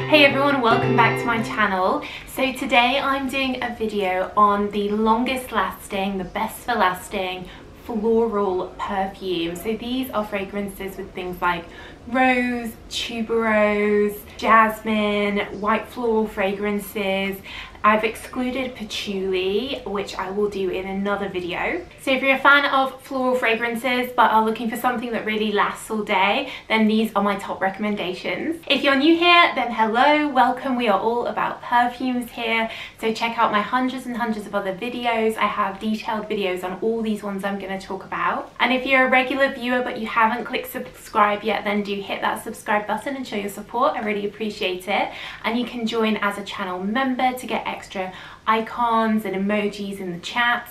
Hey everyone, welcome back to my channel. So today I'm doing a video on the longest lasting, the best for lasting floral perfume. So these are fragrances with things like rose, tuberose, jasmine, white floral fragrances. I've excluded patchouli, which I will do in another video. So if you're a fan of floral fragrances but are looking for something that really lasts all day, then these are my top recommendations. If you're new here, then hello, welcome. We are all about perfumes here. So check out my hundreds and hundreds of other videos. I have detailed videos on all these ones I'm going to talk about. And if you're a regular viewer but you haven't clicked subscribe yet, then do hit that subscribe button and show your support. I really appreciate it. And you can join as a channel member to get extra icons and emojis in the chat,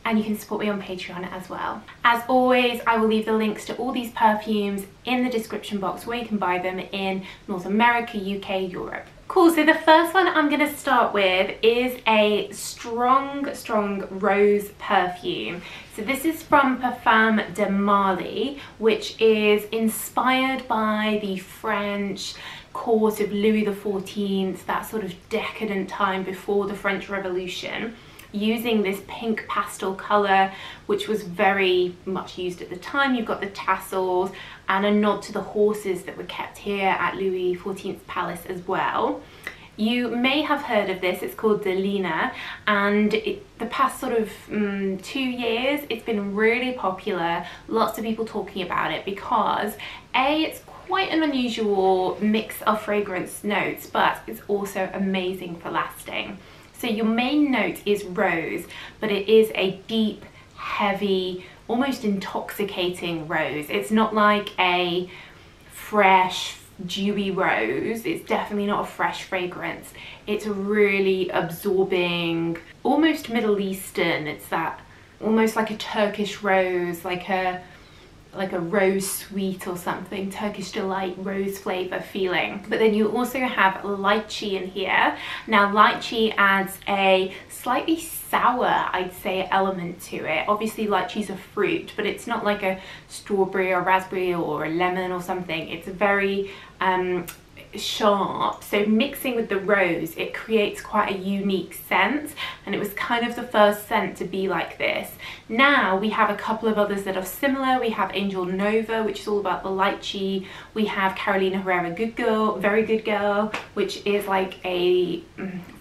and you can support me on Patreon as well. As always, I will leave the links to all these perfumes in the description box where you can buy them in North America, UK, Europe. Cool, so the first one I'm going to start with is a strong rose perfume. So this is from Parfum de Marly, which is inspired by the French court of Louis XIV, that sort of decadent time before the French Revolution, using this pink pastel colour, which was very much used at the time. You've got the tassels and a nod to the horses that were kept here at Louis XIV's palace as well. You may have heard of this, it's called Delina, and the past sort of 2 years it's been really popular. Lots of people talking about it because it's quite an unusual mix of fragrance notes, but it's also amazing for lasting. So your main note is rose, but it is a deep, heavy, almost intoxicating rose. It's not like a fresh, dewy rose. It's definitely not a fresh fragrance. It's really absorbing, almost Middle Eastern. It's that almost like a Turkish rose, like a rose sweet or something, Turkish delight rose flavor feeling. But then you also have lychee in here. Now lychee adds a slightly sour, I'd say, element to it. Obviously lychee's a fruit, but it's not like a strawberry or raspberry or a lemon or something. It's very sharp, so mixing with the rose it creates quite a unique scent, and it was kind of the first scent to be like this. Now we have a couple of others that are similar. We have Angel Nova, which is all about the lychee. We have Carolina Herrera Good Girl, Very Good Girl, which is like a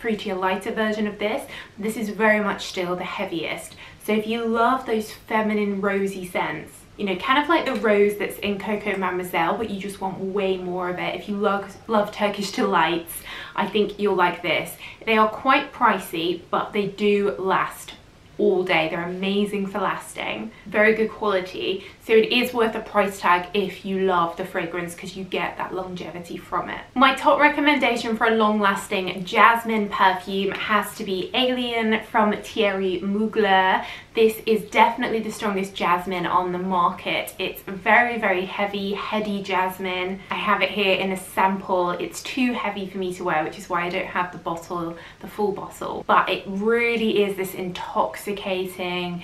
fruitier, lighter version of this. This is very much still the heaviest. So if you love those feminine rosy scents, you know, kind of like the rose that's in Coco Mademoiselle, but you just want way more of it. If you love Turkish delights, I think you'll like this. They are quite pricey, but they do last all day. They're amazing for lasting, very good quality, so it is worth a price tag if you love the fragrance because you get that longevity from it. My top recommendation for a long-lasting jasmine perfume has to be Alien from Thierry Mugler. This is definitely the strongest jasmine on the market. It's very heavy, heady jasmine. I have it here in a sample. It's too heavy for me to wear, which is why I don't have the bottle, the full bottle, but it really is this intoxicating,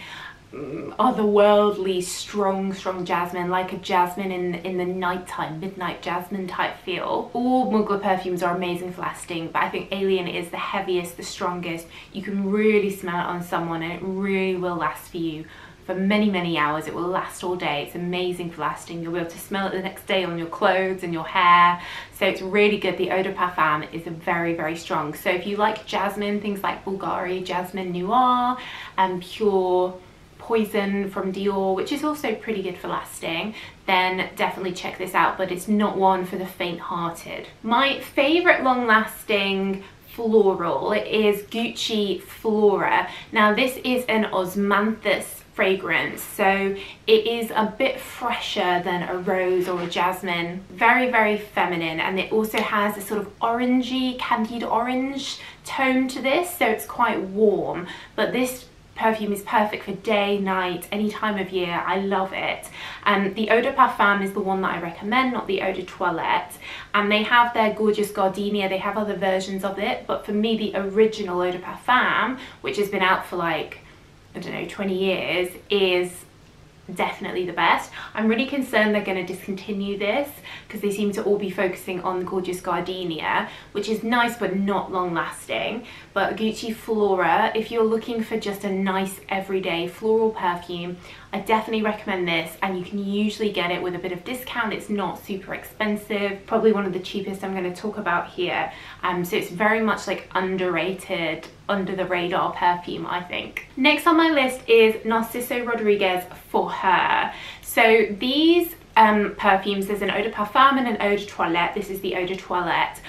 otherworldly strong jasmine, like a jasmine in the nighttime, midnight jasmine type feel. All Mugler perfumes are amazing for lasting, but I think Alien is the heaviest, the strongest. You can really smell it on someone and it really will last for you for many hours. It will last all day. It's amazing for lasting. You'll be able to smell it the next day on your clothes and your hair, so it's really good. The eau de parfum is very strong. So if you like jasmine, things like Bulgari Jasmine Noir and Pure Poison from Dior, which is also pretty good for lasting, then definitely check this out, but it's not one for the faint-hearted. My favorite long-lasting floral is Gucci Flora. Now this is an osmanthus fragrance, so it is a bit fresher than a rose or a jasmine, very feminine, and it also has a sort of orangey, candied orange tone to this, so it's quite warm. But this perfume is perfect for day, night, any time of year. I love it. The eau de parfum is the one that I recommend, not the eau de toilette. And they have their gorgeous gardenia. They have other versions of it, but for me the original eau de parfum, which has been out for like, I don't know, 20 years, is definitely the best. I'm really concerned they're going to discontinue this because they seem to all be focusing on the gorgeous gardenia, which is nice but not long lasting. But Gucci Flora, if you're looking for just a nice everyday floral perfume, I definitely recommend this, and you can usually get it with a bit of discount. It's not super expensive, probably one of the cheapest I'm going to talk about here. So it's very much like underrated, under the radar perfume, I think. Next on my list is Narciso Rodriguez For Her. So these perfumes, there's an eau de parfum and an eau de toilette. This is the eau de toilette.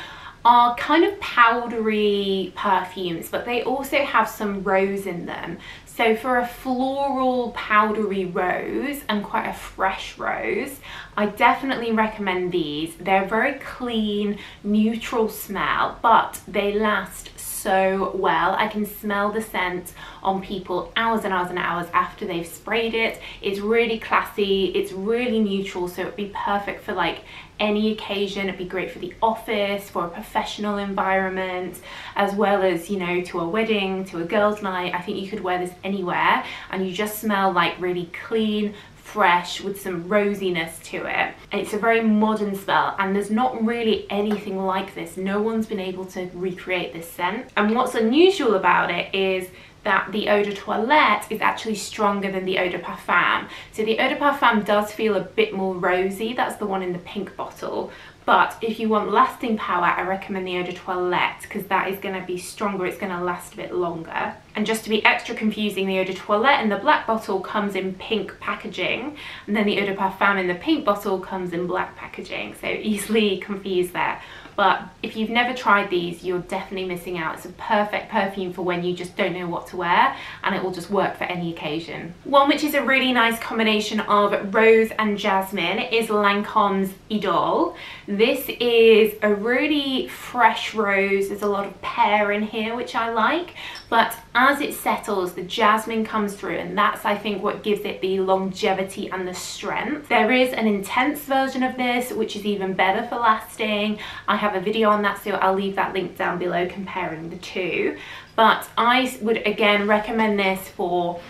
Are kind of powdery perfumes, but they also have some rose in them. So for a floral powdery rose and quite a fresh rose, I definitely recommend these. They're very clean, neutral smell, but they last so well. I can smell the scent on people hours and hours and hours after they've sprayed it. It's really classy, it's really neutral, so it'd be perfect for like any occasion. It'd be great for the office, for a professional environment, as well as, you know, to a wedding, to a girls' night. I think you could wear this anywhere and you just smell like really clean, fresh, with some rosiness to it. And it's a very modern smell, and there's not really anything like this. No one's been able to recreate this scent. And what's unusual about it is that the eau de toilette is actually stronger than the eau de parfum. So the eau de parfum does feel a bit more rosy. That's the one in the pink bottle. But if you want lasting power, I recommend the eau de toilette, because that is going to be stronger. It's going to last a bit longer. And just to be extra confusing, the eau de toilette in the black bottle comes in pink packaging, and then the eau de parfum in the pink bottle comes in black packaging. So easily confused there. But if you've never tried these, you're definitely missing out. It's a perfect perfume for when you just don't know what to wear, and it will just work for any occasion. One which is a really nice combination of rose and jasmine is Lancome's Idol. This is a really fresh rose. There's a lot of pear in here, which I like, but as it settles, the jasmine comes through, and that's, I think, what gives it the longevity and the strength. There is an intense version of this, which is even better for lasting. I have a video on that, so I'll leave that link down below comparing the two. But I would again recommend this for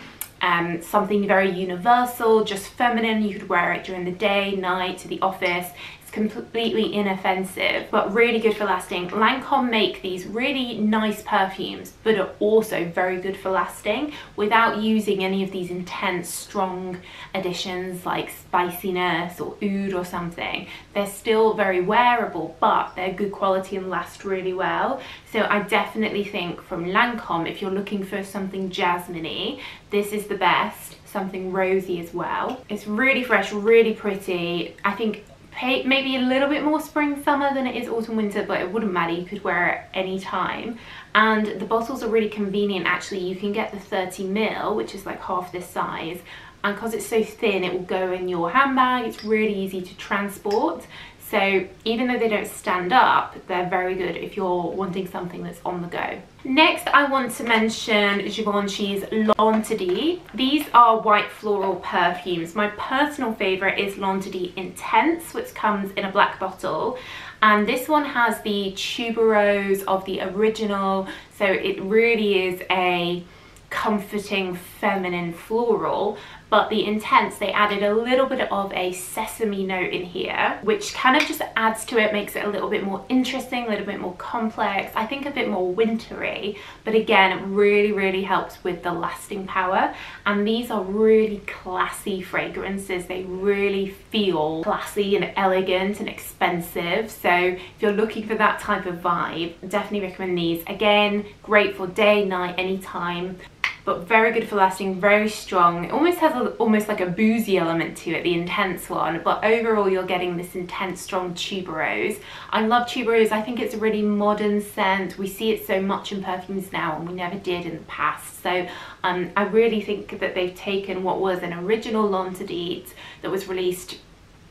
something very universal, just feminine. You could wear it during the day, night, to the office. Completely inoffensive, but really good for lasting. Lancome make these really nice perfumes, but are also very good for lasting without using any of these intense, strong additions like spiciness or oud or something. They're still very wearable, but they're good quality and last really well. So I definitely think from Lancome, if you're looking for something jasmine-y, this is the best. Something rosy as well. It's really fresh, really pretty. I think maybe a little bit more spring summer than it is autumn winter, but it wouldn't matter. You could wear it any time. And the bottles are really convenient. Actually, you can get the 30ml, which is like half this size, and because it's so thin, it will go in your handbag. It's really easy to transport. So even though they don't stand up, they're very good if you're wanting something that's on the go. Next, I want to mention Givenchy's L'Interdit. These are white floral perfumes. My personal favorite is L'Interdit Intense, which comes in a black bottle. And this one has the tuberose of the original. So it really is a comforting, feminine floral. But the Intense, they added a little bit of a sesame note in here, which kind of just adds to it, makes it a little bit more interesting, a little bit more complex, I think a bit more wintry, but again, it really, really helps with the lasting power. And these are really classy fragrances. They really feel classy and elegant and expensive. So if you're looking for that type of vibe, definitely recommend these. Again, great for day, night, anytime. But very good for lasting, very strong. It almost has almost like a boozy element to it, the Intense one, but overall you're getting this intense, strong tuberose. I love tuberose. I think it's a really modern scent. We see it so much in perfumes now, and we never did in the past. So I really think that they've taken what was an original L'Interdit that was released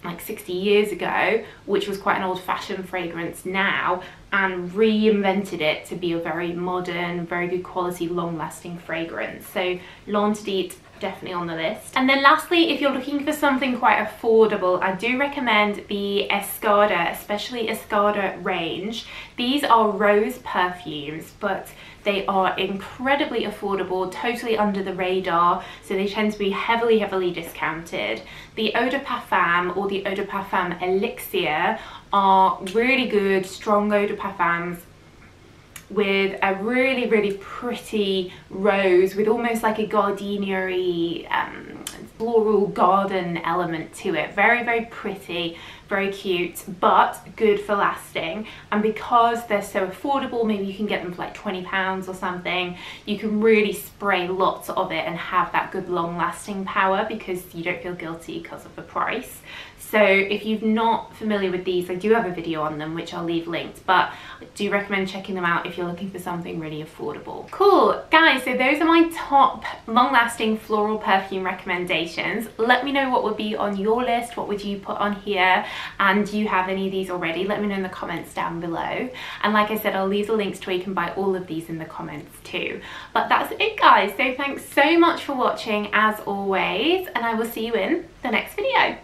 like 60 years ago, which was quite an old-fashioned fragrance now, and reinvented it to be a very modern, very good quality, long-lasting fragrance. So L'Interdit definitely on the list. And then lastly, if you're looking for something quite affordable, I do recommend the Escada, especially Escada range. These are rose perfumes, but they are incredibly affordable, totally under the radar, so they tend to be heavily discounted. The Eau de Parfum or the Eau de Parfum Elixir are really good, strong eau de parfums with a really pretty rose with almost like a gardenia-y floral garden element to it. Very pretty, very cute, but good for lasting. And because they're so affordable, maybe you can get them for like £20 or something, you can really spray lots of it and have that good long lasting power because you don't feel guilty because of the price. So if you're not familiar with these, I do have a video on them which I'll leave linked, but I do recommend checking them out if you're looking for something really affordable. Cool, guys, so those are my top long-lasting floral perfume recommendations. Let me know what would be on your list, what would you put on here, and do you have any of these already? Let me know in the comments down below. And like I said, I'll leave the links to where you can buy all of these in the comments too. But that's it, guys, so thanks so much for watching as always, and I will see you in the next video.